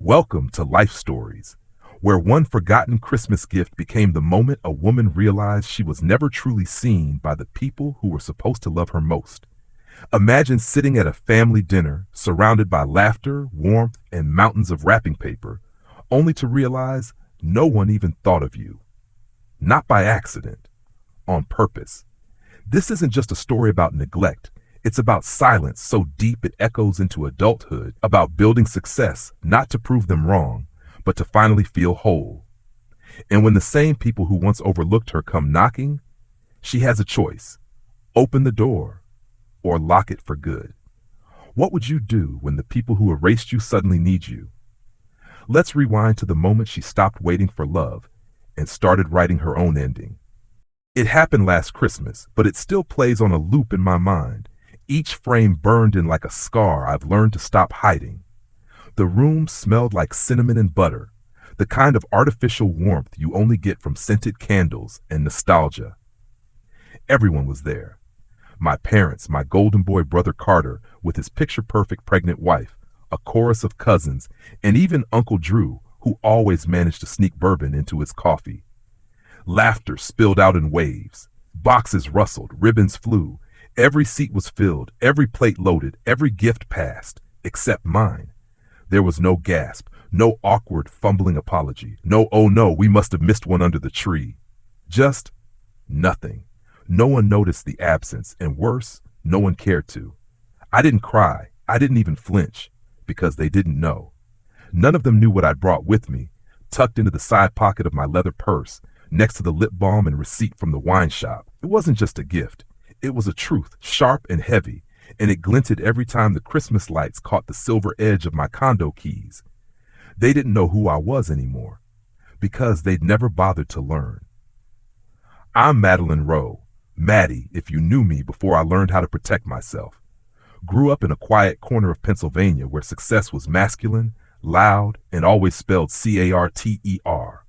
Welcome to Life Stories, where one forgotten Christmas gift became the moment a woman realized she was never truly seen by the people who were supposed to love her most. Imagine sitting at a family dinner, surrounded by laughter, warmth, and mountains of wrapping paper, only to realize no one even thought of you. Not by accident, on purpose. This isn't just a story about neglect. It's about silence so deep it echoes into adulthood, about building success, not to prove them wrong, but to finally feel whole. And when the same people who once overlooked her come knocking, she has a choice: open the door or lock it for good. What would you do when the people who erased you suddenly need you? Let's rewind to the moment she stopped waiting for love and started writing her own ending. It happened last Christmas, but it still plays on a loop in my mind. Each frame burned in like a scar I've learned to stop hiding. The room smelled like cinnamon and butter, the kind of artificial warmth you only get from scented candles and nostalgia. Everyone was there. My parents, my golden boy brother Carter with his picture-perfect pregnant wife, a chorus of cousins, and even Uncle Drew, who always managed to sneak bourbon into his coffee. Laughter spilled out in waves. Boxes rustled, ribbons flew. Every seat was filled, every plate loaded, every gift passed, except mine. There was no gasp, no awkward, fumbling apology, no "oh no, we must have missed one under the tree." Just nothing. No one noticed the absence, and worse, no one cared to. I didn't cry, I didn't even flinch, because they didn't know. None of them knew what I'd brought with me, tucked into the side pocket of my leather purse, next to the lip balm and receipt from the wine shop. It wasn't just a gift. It was a truth, sharp and heavy, and it glinted every time the Christmas lights caught the silver edge of my condo keys. They didn't know who I was anymore, because they'd never bothered to learn. I'm Madeline Rowe, Maddie, if you knew me before I learned how to protect myself. Grew up in a quiet corner of Pennsylvania where success was masculine, loud, and always spelled Carter.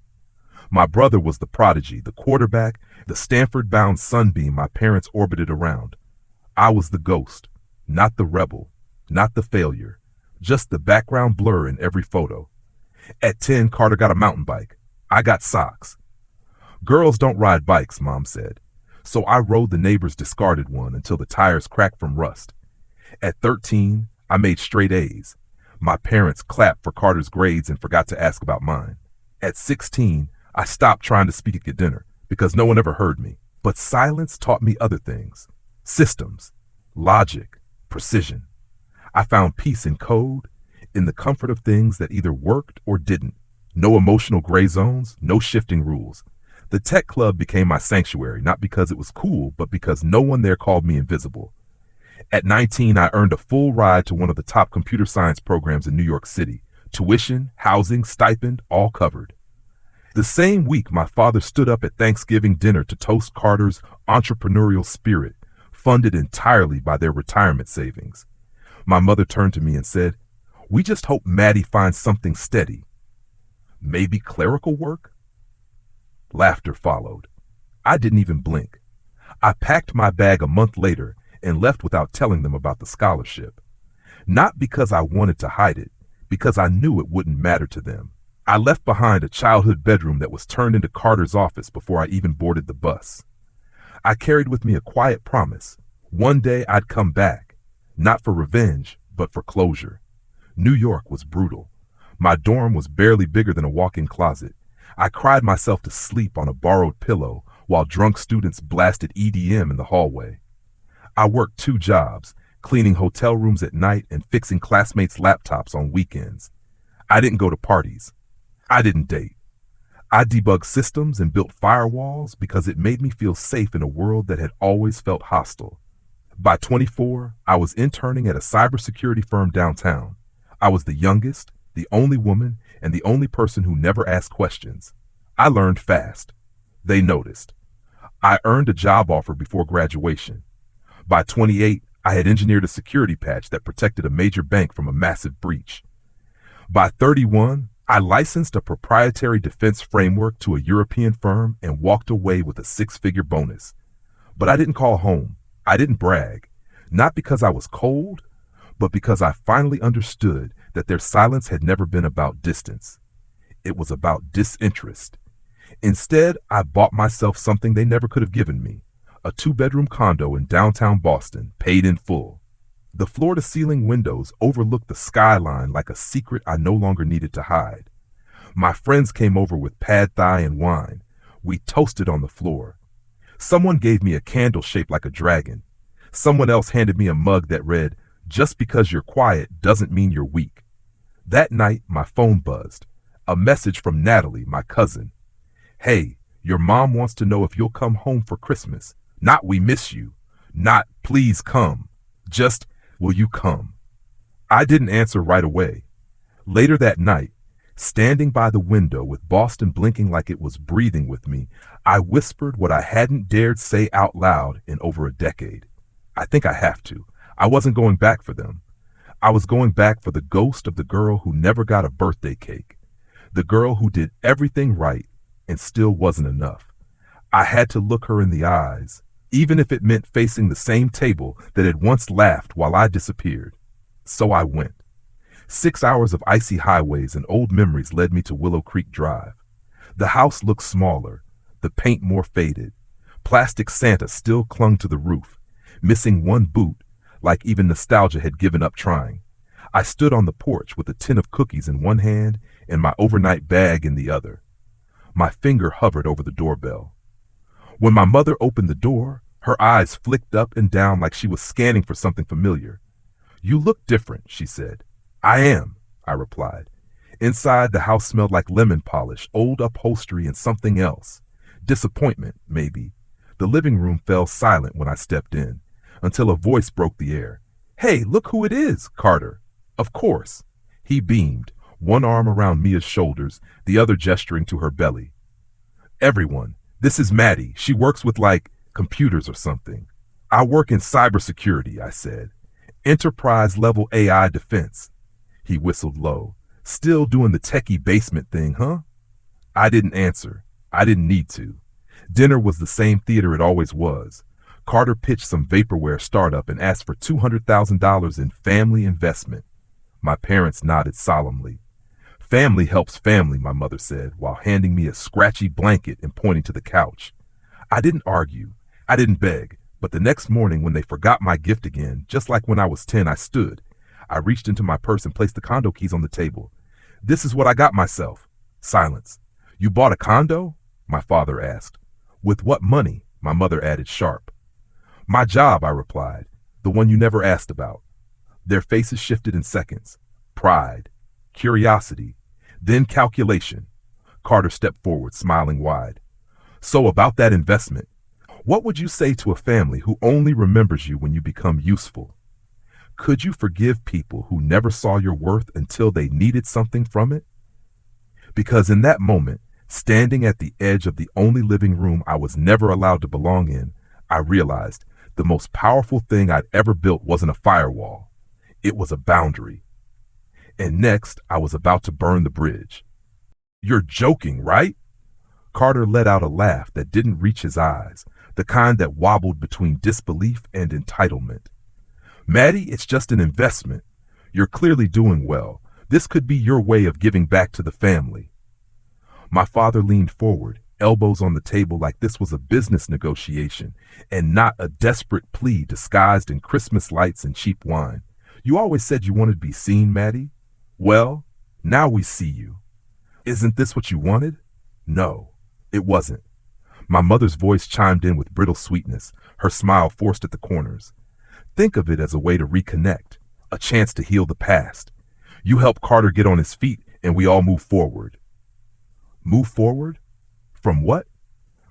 My brother was the prodigy, the quarterback, the Stanford-bound sunbeam my parents orbited around. I was the ghost, not the rebel, not the failure, just the background blur in every photo. At 10, Carter got a mountain bike. I got socks. Girls don't ride bikes, Mom said, so I rode the neighbor's discarded one until the tires cracked from rust. At 13, I made straight A's. My parents clapped for Carter's grades and forgot to ask about mine. At 16, I stopped trying to speak at dinner because no one ever heard me. But silence taught me other things: systems, logic, precision. I found peace in code, in the comfort of things that either worked or didn't. No emotional gray zones, no shifting rules. The tech club became my sanctuary, not because it was cool, but because no one there called me invisible. At 19, I earned a full ride to one of the top computer science programs in New York City. Tuition, housing, stipend, all covered. The same week, my father stood up at Thanksgiving dinner to toast Carter's entrepreneurial spirit, funded entirely by their retirement savings. My mother turned to me and said, "We just hope Maddie finds something steady. Maybe clerical work?" Laughter followed. I didn't even blink. I packed my bag a month later and left without telling them about the scholarship. Not because I wanted to hide it, because I knew it wouldn't matter to them. I left behind a childhood bedroom that was turned into Carter's office before I even boarded the bus. I carried with me a quiet promise. One day I'd come back, not for revenge, but for closure. New York was brutal. My dorm was barely bigger than a walk-in closet. I cried myself to sleep on a borrowed pillow while drunk students blasted EDM in the hallway. I worked 2 jobs, cleaning hotel rooms at night and fixing classmates' laptops on weekends. I didn't go to parties. I didn't date. I debugged systems and built firewalls because it made me feel safe in a world that had always felt hostile. By 24, I was interning at a cybersecurity firm downtown. I was the youngest, the only woman, and the only person who never asked questions. I learned fast. They noticed. I earned a job offer before graduation. By 28, I had engineered a security patch that protected a major bank from a massive breach. By 31, I licensed a proprietary defense framework to a European firm and walked away with a 6-figure bonus. But I didn't call home. I didn't brag. Not because I was cold, but because I finally understood that their silence had never been about distance. It was about disinterest. Instead, I bought myself something they never could have given me, a two-bedroom condo in downtown Boston, paid in full. The floor-to-ceiling windows overlooked the skyline like a secret I no longer needed to hide. My friends came over with pad thai and wine. We toasted on the floor. Someone gave me a candle shaped like a dragon. Someone else handed me a mug that read, "Just because you're quiet doesn't mean you're weak." That night, my phone buzzed. A message from Natalie, my cousin. "Hey, your mom wants to know if you'll come home for Christmas. Not we miss you. Not please come. Just, will you come?" I didn't answer right away. Later that night, standing by the window with Boston blinking like it was breathing with me, I whispered what I hadn't dared say out loud in over a decade. I think I have to. I wasn't going back for them. I was going back for the ghost of the girl who never got a birthday cake. The girl who did everything right and still wasn't enough. I had to look her in the eyes, even if it meant facing the same table that had once laughed while I disappeared. So I went. 6 hours of icy highways and old memories led me to Willow Creek Drive. The house looked smaller, the paint more faded. Plastic Santa still clung to the roof, missing one boot, like even nostalgia had given up trying. I stood on the porch with a tin of cookies in one hand and my overnight bag in the other. My finger hovered over the doorbell. When my mother opened the door, her eyes flicked up and down like she was scanning for something familiar. "You look different," she said. "I am," I replied. Inside, the house smelled like lemon polish, old upholstery, and something else. Disappointment, maybe. The living room fell silent when I stepped in, until a voice broke the air. "Hey, look who it is, Carter." "Of course." He beamed, one arm around Mia's shoulders, the other gesturing to her belly. "Everyone, this is Maddie. She works with, computers or something." "I work in cybersecurity," I said. "Enterprise-level AI defense." He whistled low. "Still doing the techie basement thing, huh?" I didn't answer. I didn't need to. Dinner was the same theater it always was. Carter pitched some vaporware startup and asked for $200,000 in family investment. My parents nodded solemnly. "Family helps family," my mother said, while handing me a scratchy blanket and pointing to the couch. I didn't argue. I didn't beg. But the next morning, when they forgot my gift again, just like when I was 10, I stood. I reached into my purse and placed the condo keys on the table. "This is what I got myself." Silence. "You bought a condo?" my father asked. "With what money?" my mother added sharp. "My job," I replied. "The one you never asked about." Their faces shifted in seconds. Pride. Curiosity. Then calculation. Carter stepped forward, smiling wide. "So about that investment, what would you say to a family who only remembers you when you become useful? Could you forgive people who never saw your worth until they needed something from it?" Because in that moment, standing at the edge of the only living room I was never allowed to belong in, I realized the most powerful thing I'd ever built wasn't a firewall. It was a boundary. And next, I was about to burn the bridge. "You're joking, right?" Carter let out a laugh that didn't reach his eyes, the kind that wobbled between disbelief and entitlement. "Maddie, it's just an investment. You're clearly doing well. This could be your way of giving back to the family." My father leaned forward, elbows on the table like this was a business negotiation and not a desperate plea disguised in Christmas lights and cheap wine. "You always said you wanted to be seen, Maddie. Well, now we see you. Isn't this what you wanted?" No, it wasn't. My mother's voice chimed in with brittle sweetness, her smile forced at the corners. "Think of it as a way to reconnect, a chance to heal the past. You help Carter get on his feet and we all move forward." Move forward? From what?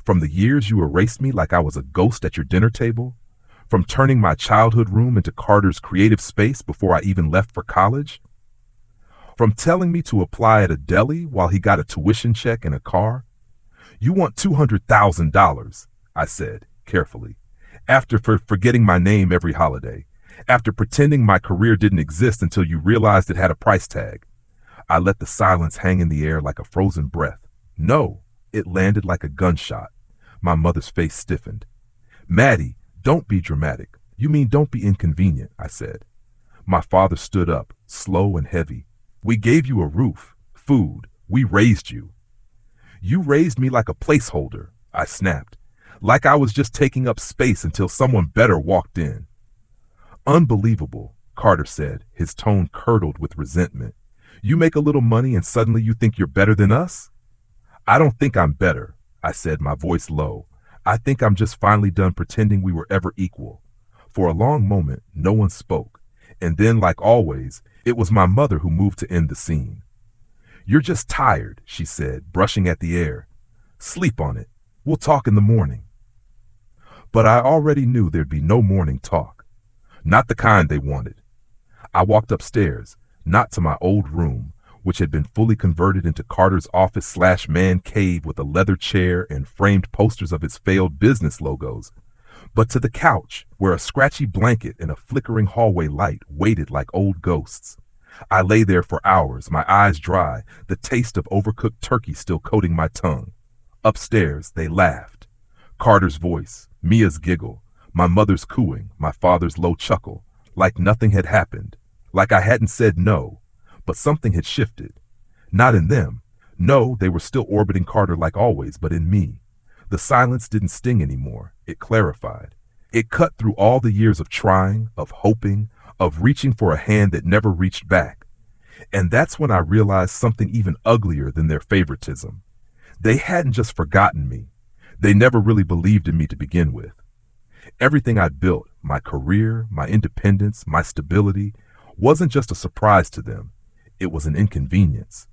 From the years you erased me like I was a ghost at your dinner table? From turning my childhood room into Carter's creative space before I even left for college? From telling me to apply at a deli while he got a tuition check and a car? "You want $200,000, I said, carefully, after forgetting my name every holiday, after pretending my career didn't exist until you realized it had a price tag. I let the silence hang in the air like a frozen breath. No, it landed like a gunshot. My mother's face stiffened. "Maddie, don't be dramatic. You mean don't be inconvenient," I said. My father stood up, slow and heavy. We gave you a roof, food, we raised you. You raised me like a placeholder, I snapped, like I was just taking up space until someone better walked in. Unbelievable, Carter said, his tone curdled with resentment. You make a little money and suddenly you think you're better than us? I don't think I'm better, I said, my voice low. I think I'm just finally done pretending we were ever equal. For a long moment, no one spoke, and then, like always, it was my mother who moved to end the scene. You're just tired, she said, brushing at the air. Sleep on it. We'll talk in the morning. But I already knew there'd be no morning talk. Not the kind they wanted. I walked upstairs, not to my old room, which had been fully converted into Carter's office/man cave with a leather chair and framed posters of his failed business logos, but to the couch, where a scratchy blanket and a flickering hallway light waited like old ghosts. I lay there for hours, my eyes dry, the taste of overcooked turkey still coating my tongue. Upstairs, they laughed. Carter's voice, Mia's giggle, my mother's cooing, my father's low chuckle, like nothing had happened, like I hadn't said no, but something had shifted. Not in them. No, they were still orbiting Carter like always, but in me. The silence didn't sting anymore. It clarified. It cut through all the years of trying, of hoping, of reaching for a hand that never reached back. And that's when I realized something even uglier than their favoritism. They hadn't just forgotten me. They never really believed in me to begin with. Everything I'd built, my career, my independence, my stability, wasn't just a surprise to them. It was an inconvenience.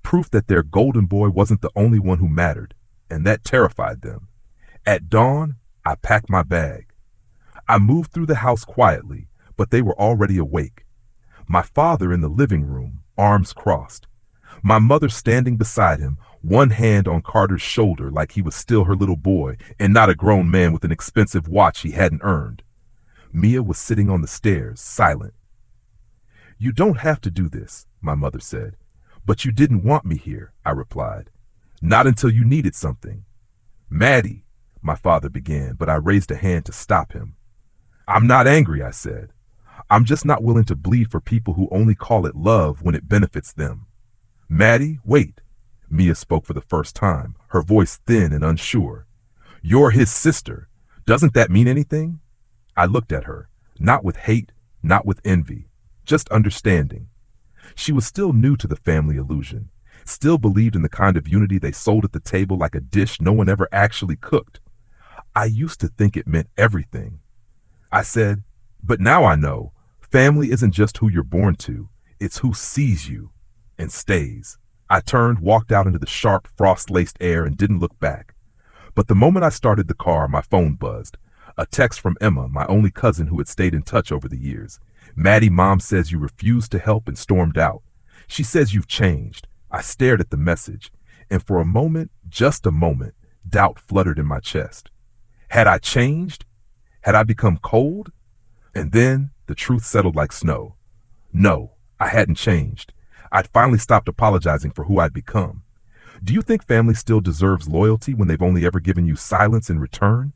Proof that their golden boy wasn't the only one who mattered, and that terrified them. At dawn, I packed my bag. I moved through the house quietly, but they were already awake. My father in the living room, arms crossed. My mother standing beside him, one hand on Carter's shoulder like he was still her little boy and not a grown man with an expensive watch he hadn't earned. Mia was sitting on the stairs, silent. You don't have to do this, my mother said. But you didn't want me here, I replied. Not until you needed something. Maddie, my father began, but I raised a hand to stop him. I'm not angry, I said. I'm just not willing to bleed for people who only call it love when it benefits them. Maddie, wait. Mia spoke for the first time, her voice thin and unsure. You're his sister. Doesn't that mean anything? I looked at her, not with hate, not with envy, just understanding. She was still new to the family illusion, still believed in the kind of unity they sold at the table like a dish no one ever actually cooked. I used to think it meant everything. I said, but now I know, family isn't just who you're born to, it's who sees you and stays. I turned, walked out into the sharp, frost-laced air and didn't look back. But the moment I started the car, my phone buzzed. A text from Emma, my only cousin who had stayed in touch over the years. Maddie, Mom says you refused to help and stormed out. She says you've changed. I stared at the message, and for a moment, just a moment, doubt fluttered in my chest. Had I changed? Had I become cold? And then the truth settled like snow. No, I hadn't changed. I'd finally stopped apologizing for who I'd become. Do you think family still deserves loyalty when they've only ever given you silence in return?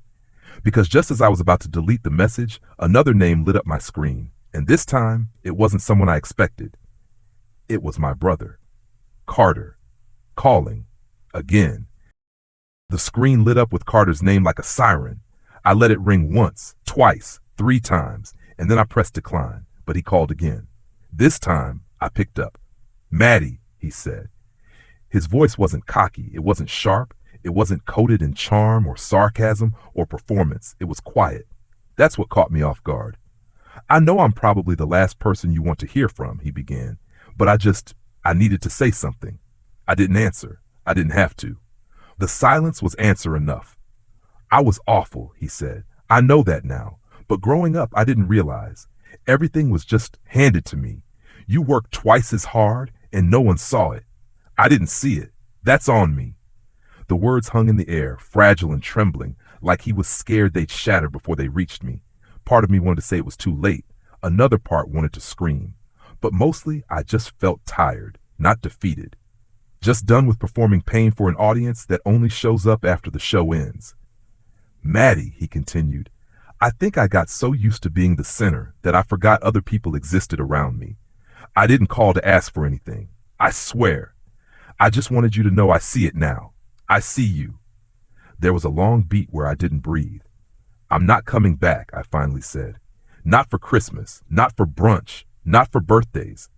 Because just as I was about to delete the message, another name lit up my screen, and this time, it wasn't someone I expected. It was my brother, Carter, calling, again. The screen lit up with Carter's name like a siren. I let it ring once, twice, 3 times, and then I pressed decline, but he called again. This time, I picked up. Maddie, he said. His voice wasn't cocky, it wasn't sharp, it wasn't coated in charm or sarcasm or performance, it was quiet. That's what caught me off guard. I know I'm probably the last person you want to hear from, he began, but I needed to say something. I didn't answer. I didn't have to. The silence was answer enough. I was awful, he said. I know that now, but growing up I didn't realize. Everything was just handed to me. You worked twice as hard and no one saw it. I didn't see it. That's on me. The words hung in the air, fragile and trembling, like he was scared they'd shatter before they reached me. Part of me wanted to say it was too late. Another part wanted to scream. But mostly, I just felt tired, not defeated. Just done with performing pain for an audience that only shows up after the show ends. Maddie, he continued, I think I got so used to being the center that I forgot other people existed around me. I didn't call to ask for anything. I swear. I just wanted you to know I see it now. I see you. There was a long beat where I didn't breathe. I'm not coming back, I finally said. Not for Christmas, not for brunch, not for birthdays.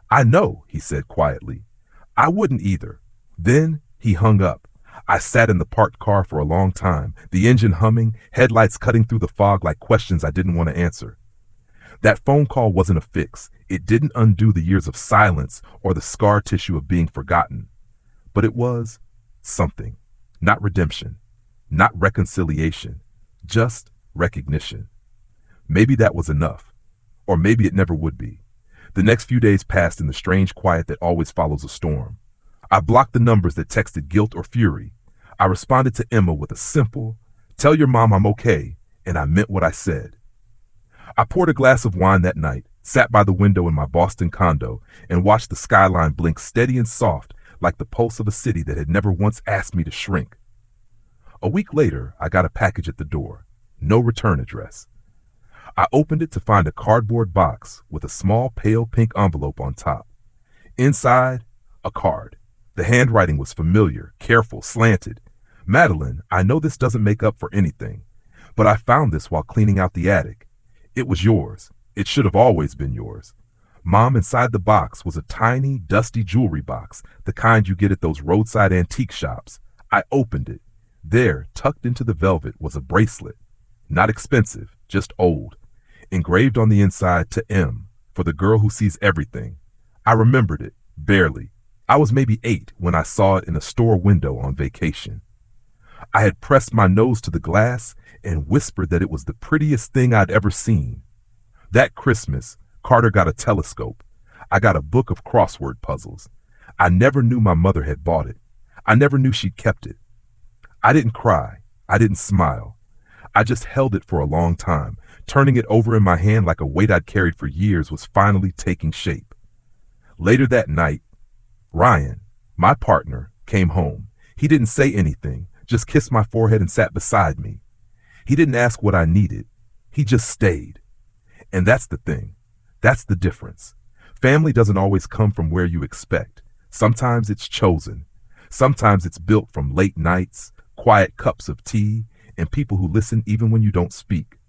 I know, he said quietly. I wouldn't either. Then he hung up. I sat in the parked car for a long time, the engine humming, headlights cutting through the fog like questions I didn't want to answer. That phone call wasn't a fix. It didn't undo the years of silence or the scar tissue of being forgotten. But it was something. Not redemption, not reconciliation, just recognition. Maybe that was enough. Or maybe it never would be. The next few days passed in the strange quiet that always follows a storm. I blocked the numbers that texted guilt or fury. I responded to Emma with a simple, "Tell your mom I'm okay," and I meant what I said. I poured a glass of wine that night, sat by the window in my Boston condo, and watched the skyline blink steady and soft like the pulse of a city that had never once asked me to shrink. A week later, I got a package at the door. No return address. I opened it to find a cardboard box with a small pale pink envelope on top. Inside, a card. The handwriting was familiar, careful, slanted. "Madeline, I know this doesn't make up for anything, but I found this while cleaning out the attic. It was yours. It should have always been yours." Mom, inside the box was a tiny, dusty jewelry box, the kind you get at those roadside antique shops. I opened it. There, tucked into the velvet, was a bracelet. Not expensive, just old. Engraved on the inside, "To M, for the girl who sees everything." I remembered it, barely. I was maybe 8 when I saw it in a store window on vacation. I had pressed my nose to the glass and whispered that it was the prettiest thing I'd ever seen. That Christmas, Carter got a telescope. I got a book of crossword puzzles. I never knew my mother had bought it. I never knew she'd kept it. I didn't cry. I didn't smile. I just held it for a long time, turning it over in my hand like a weight I'd carried for years was finally taking shape. Later that night, Ryan, my partner, came home. He didn't say anything, just kissed my forehead and sat beside me. He didn't ask what I needed. He just stayed. And that's the thing. That's the difference. Family doesn't always come from where you expect. Sometimes it's chosen. Sometimes it's built from late nights, quiet cups of tea, and people who listen even when you don't speak.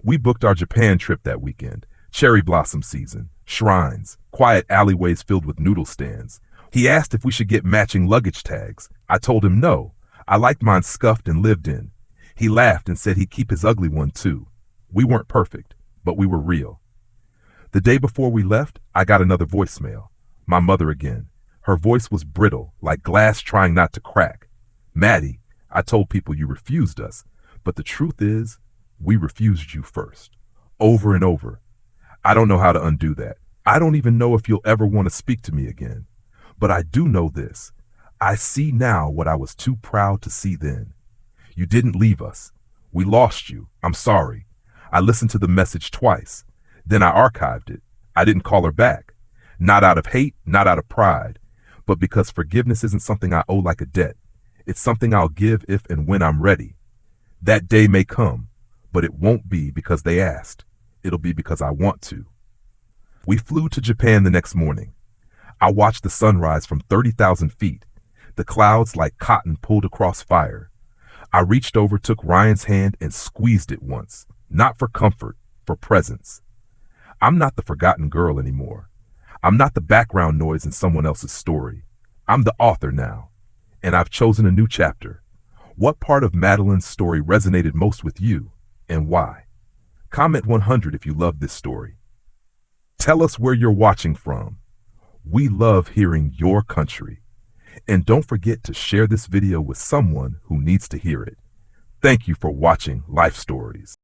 We booked our Japan trip that weekend. Cherry blossom season, shrines, quiet alleyways filled with noodle stands. He asked if we should get matching luggage tags. I told him no. I liked mine scuffed and lived in. He laughed and said he'd keep his ugly one too. We weren't perfect, but we were real. The day before we left, I got another voicemail. My mother again. Her voice was brittle, like glass trying not to crack. "Maddie, I told people you refused us, but the truth is, we refused you first." Over and over. I don't know how to undo that. I don't even know if you'll ever want to speak to me again. But I do know this. I see now what I was too proud to see then. You didn't leave us. We lost you. I'm sorry. I listened to the message twice. Then I archived it. I didn't call her back. Not out of hate, not out of pride, but because forgiveness isn't something I owe like a debt. It's something I'll give if and when I'm ready. That day may come, but it won't be because they asked. It'll be because I want to. We flew to Japan the next morning. I watched the sunrise from 30,000 feet, the clouds like cotton pulled across fire. I reached over, took Ryan's hand, and squeezed it once, not for comfort, for presence. I'm not the forgotten girl anymore. I'm not the background noise in someone else's story. I'm the author now, and I've chosen a new chapter. What part of Madeline's story resonated most with you, and why? Comment 100 if you love this story. Tell us where you're watching from. We love hearing your country. And don't forget to share this video with someone who needs to hear it. Thank you for watching Life Stories.